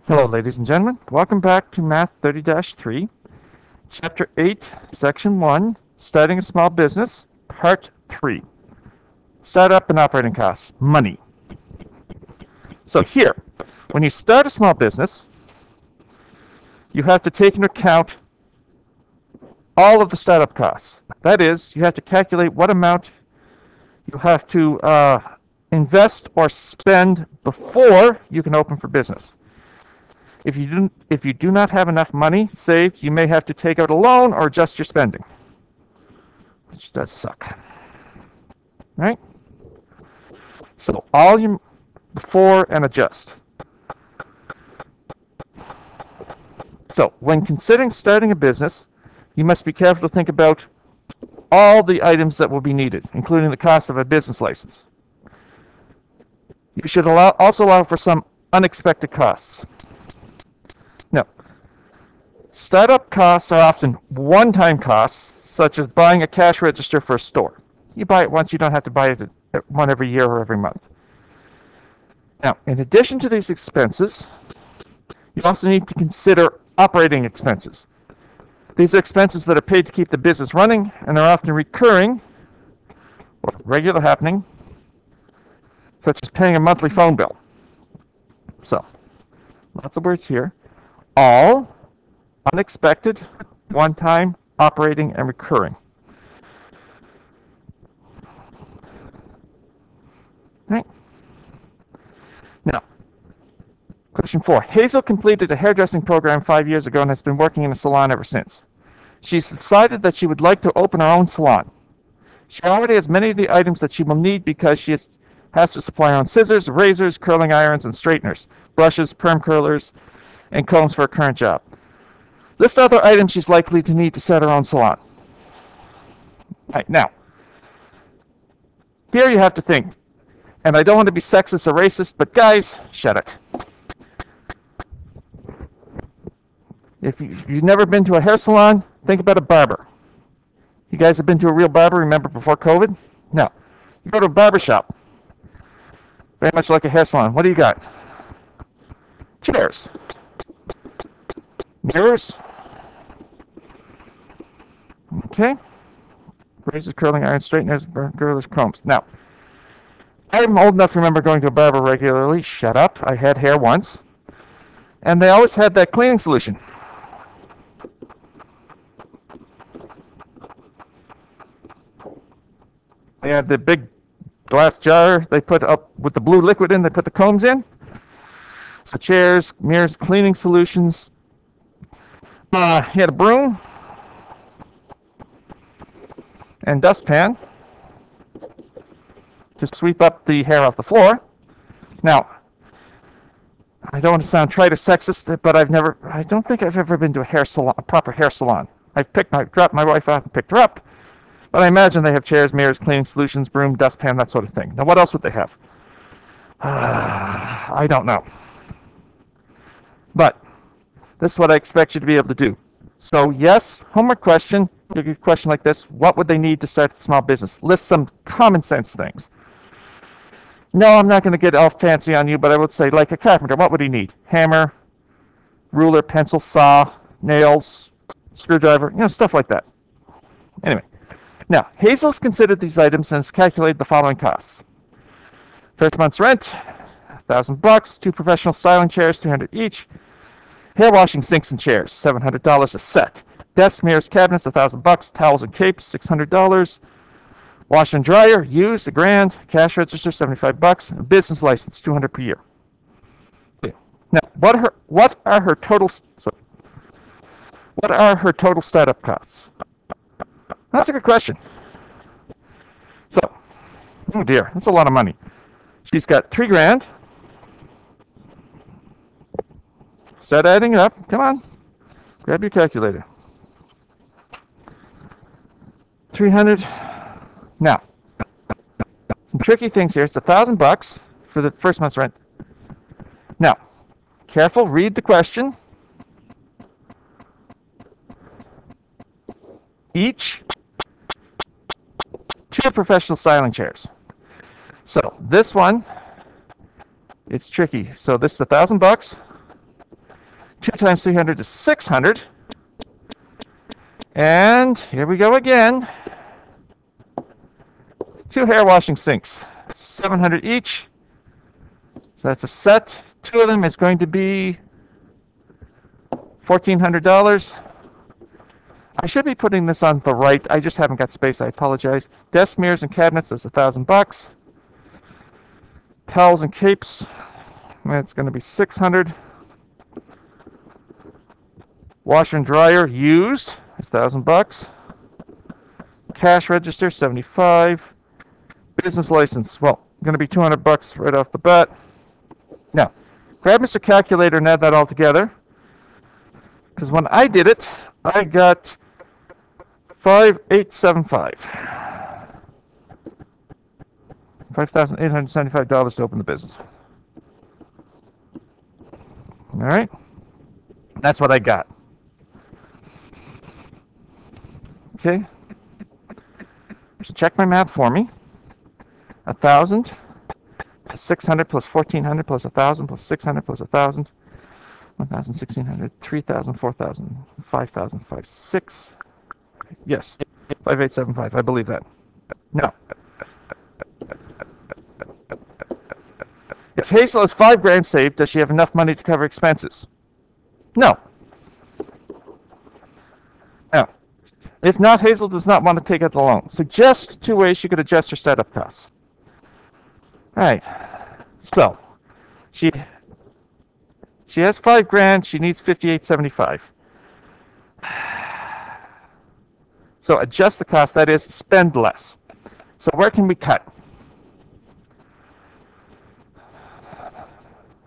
Hello, ladies and gentlemen. Welcome back to Math 30-3, Chapter 8, Section 1, Starting a Small Business, Part 3. Startup and operating costs, money. So here, when you start a small business, you have to take into account all of the startup costs. That is, you have to calculate what amount you have to invest or spend before you can open for business. If you do not have enough money saved, you may have to take out a loan or adjust your spending, which does suck, right? So all you before and adjust. So when considering starting a business, you must be careful to think about all the items that will be needed, including the cost of a business license. You should also allow for some unexpected costs. Now, startup costs are often one-time costs, such as buying a cash register for a store. You buy it once, you don't have to buy it one every year or every month. Now, in addition to these expenses, you also need to consider operating expenses. These are expenses that are paid to keep the business running and are often recurring or regular happening, such as paying a monthly phone bill. So, lots of words here. All unexpected, one-time, operating, and recurring. Right? Now, question 4. Hazel completed a hairdressing program 5 years ago and has been working in a salon ever since. She's decided that she would like to open her own salon. She already has many of the items that she will need because she has to supply her own scissors, razors, curling irons, and straighteners, brushes, perm curlers, and combs for her current job. List other items she's likely to need to start her own salon. Right, now, here you have to think, and I don't want to be sexist or racist, but guys, shut it. If you've never been to a hair salon, think about a barber. You guys have been to a real barber, remember, before COVID? No. You go to a barber shop, very much like a hair salon. What do you got? Chairs. Mirrors. Okay. Razors, curling irons, straighteners, curlers, combs. Now, I'm old enough to remember going to a barber regularly. Shut up. I had hair once. And they always had that cleaning solution. They had the big glass jar they put up with the blue liquid in, they put the combs in. So chairs, mirrors, cleaning solutions. He had a broom and dustpan to sweep up the hair off the floor. Now, I don't want to sound trite or sexist, but I don't think I've ever been to a proper hair salon. I dropped my wife off and picked her up, but I imagine they have chairs, mirrors, cleaning solutions, broom, dustpan, that sort of thing. Now, what else would they have? I don't know. But this is what I expect you to be able to do. So yes, homework question, you get a question like this, what would they need to start a small business? List some common sense things. No, I'm not going to get all fancy on you, but I would say, like a carpenter, what would he need? Hammer, ruler, pencil, saw, nails, screwdriver, stuff like that. Anyway, now, Hazel's considered these items and has calculated the following costs. First month's rent, $1,000, 2 professional styling chairs, $300 each. Hair washing sinks and chairs, $700 a set. Desk, mirrors, cabinets, $1,000. Towels and capes, $600. Wash and dryer, used, $1,000. Cash register, $75. A business license, $200 per year. Okay. Now, what are her total startup costs? That's a good question. So, oh dear, that's a lot of money. She's got $3,000. Start adding it up. Come on. Grab your calculator. 300. Now, some tricky things here. It's $1,000 for the first month's rent. Now, careful. Read the question. Each 2 professional styling chairs. So this one, it's tricky. So this is $1,000. 2 times 300 is 600. And here we go again. 2 hair washing sinks, 700 each. So that's a set. 2 of them is going to be $1,400. I should be putting this on the right. I just haven't got space. I apologize. Desk mirrors and cabinets is $1,000. Towels and capes, that's going to be 600. Washer and dryer used is $1,000. Cash register 75. Business license, well, going to be $200 right off the bat. Now, grab Mr. Calculator and add that all together. Because when I did it, I got 5,875. $5,875 to open the business. All right, that's what I got. Okay, so check my math for me. 1,000 plus 600 plus 1,400 plus 1,000 plus 600 plus 1,000. 1,000, 1,600, 3,000, 4,000, 5,000, 5, 6. Yes, 5,875. I believe that. Now, if Hazel has $5,000 saved, does she have enough money to cover expenses? No. Now, if not, Hazel does not want to take out the loan. Suggest 2 ways she could adjust her startup costs. All right. So, she has $5,000. She needs 5,875. So adjust the cost. That is, spend less. So where can we cut?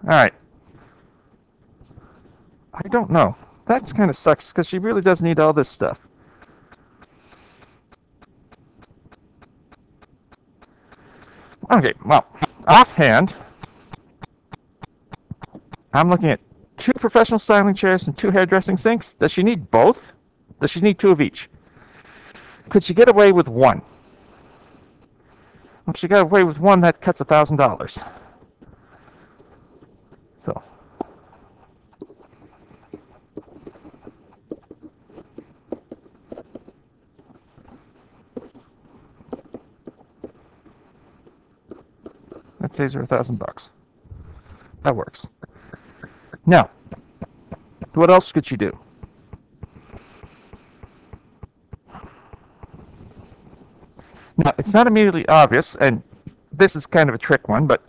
All right. I don't know. That kind of sucks because she really does need all this stuff. Okay, well, offhand, I'm looking at 2 professional styling chairs and 2 hairdressing sinks. Does she need both? Does she need 2 of each? Could she get away with 1? If she got away with 1, that cuts $1,000. So, that saves her $1,000. That works. Now, what else could she do? Now, it's not immediately obvious, and this is kind of a trick one, but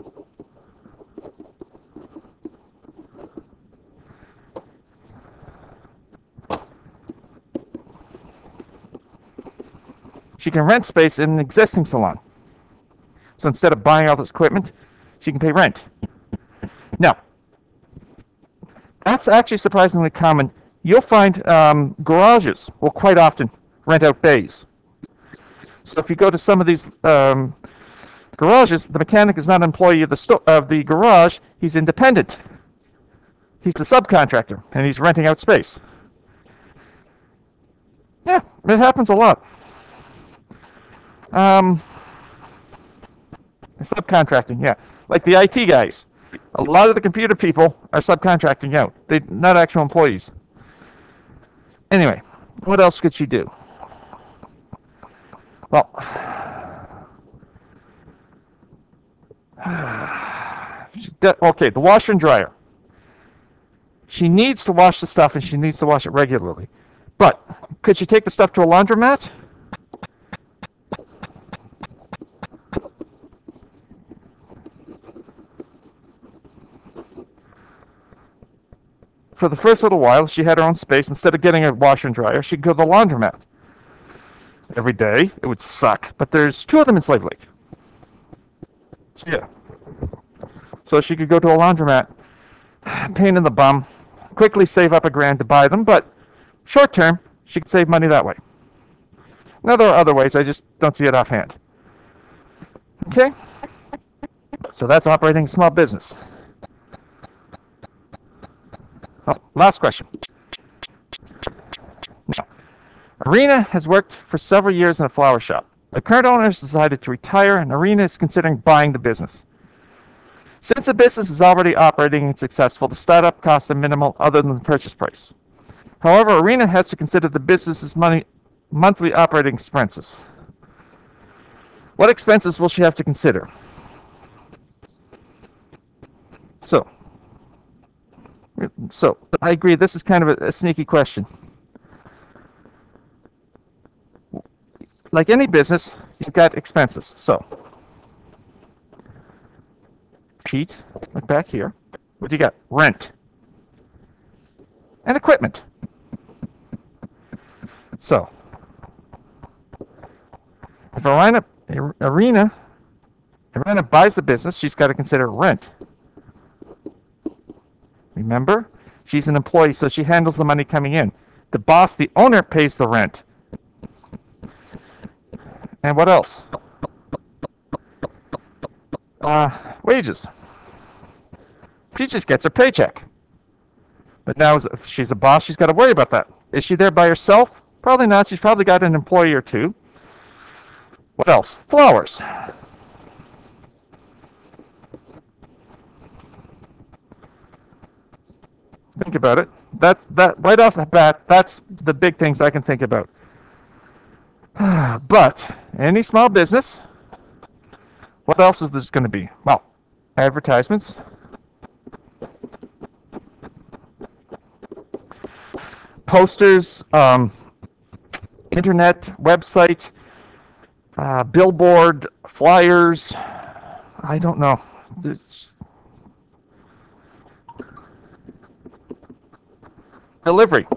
she can rent space in an existing salon. So instead of buying all this equipment, she can pay rent. Now, that's actually surprisingly common. You'll find garages will quite often rent out bays. So if you go to some of these garages, the mechanic is not an employee of the garage. He's independent. He's the subcontractor, and he's renting out space. Yeah, it happens a lot. Subcontracting, yeah. Like the IT guys. A lot of the computer people are subcontracting out. They're not actual employees. Anyway, what else could she do? Well, okay, the washer and dryer. She needs to wash the stuff, and she needs to wash it regularly. But could she take the stuff to a laundromat? For the first little while, she had her own space. Instead of getting a washer and dryer, she could go to the laundromat. Every day, it would suck, but there's 2 of them in Slave Lake. So, yeah. So she could go to a laundromat, pain in the bum, quickly save up $1,000 to buy them, but short term, she could save money that way. Now, there are other ways, I just don't see it offhand. Okay? So that's operating a small business. Oh, last question. Now, Irina has worked for several years in a flower shop. The current owner has decided to retire, and Irina is considering buying the business. Since the business is already operating and successful, the startup costs are minimal other than the purchase price. However, Arena has to consider the business's monthly operating expenses. What expenses will she have to consider? So I agree, this is kind of a sneaky question. Like any business, you've got expenses. So, sheet, look back here. What do you got? Rent and equipment. So, if Arena buys the business, she's got to consider rent. Remember, she's an employee, so she handles the money coming in. The boss, the owner, pays the rent. And what else? Wages. She just gets her paycheck. But now, if she's a boss, she's got to worry about that. Is she there by herself? Probably not. She's probably got an employee or two. What else? Flowers. Think about it. That right off the bat, that's the big things I can think about. But any small business, what else is this going to be? Well, advertisements, posters, internet, website, billboard, flyers. I don't know. Delivery.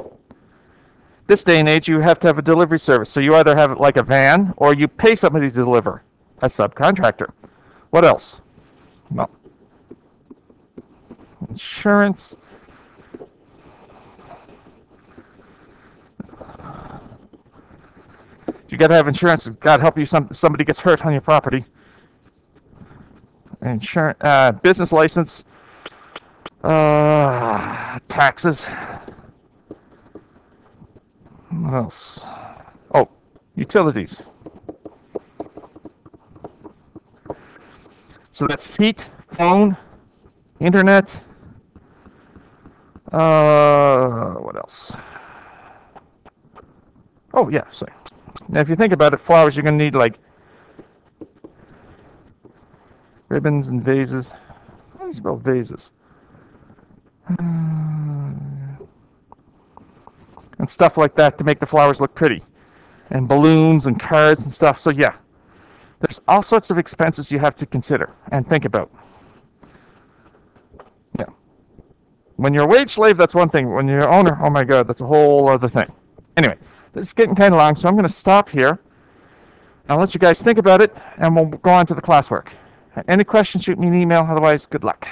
This day and age, you have to have a delivery service. So you either have like a van or you pay somebody to deliver, a subcontractor. What else? Well, insurance. You got to have insurance. God help you, somebody gets hurt on your property. Insurance, business license, taxes. What else? Oh, utilities. So that's heat, phone, internet. What else? Oh, yeah, sorry. Now, if you think about it, flowers, you're going to need, like, ribbons and vases. How do you spell vases? And stuff like that to make the flowers look pretty. And balloons and cards and stuff. So, yeah, there's all sorts of expenses you have to consider and think about. Yeah. When you're a wage slave, that's one thing. When you're an owner, oh my God, that's a whole other thing. Anyway, this is getting kind of long, so I'm going to stop here. I'll let you guys think about it, and we'll go on to the classwork. Any questions, shoot me an email. Otherwise, good luck.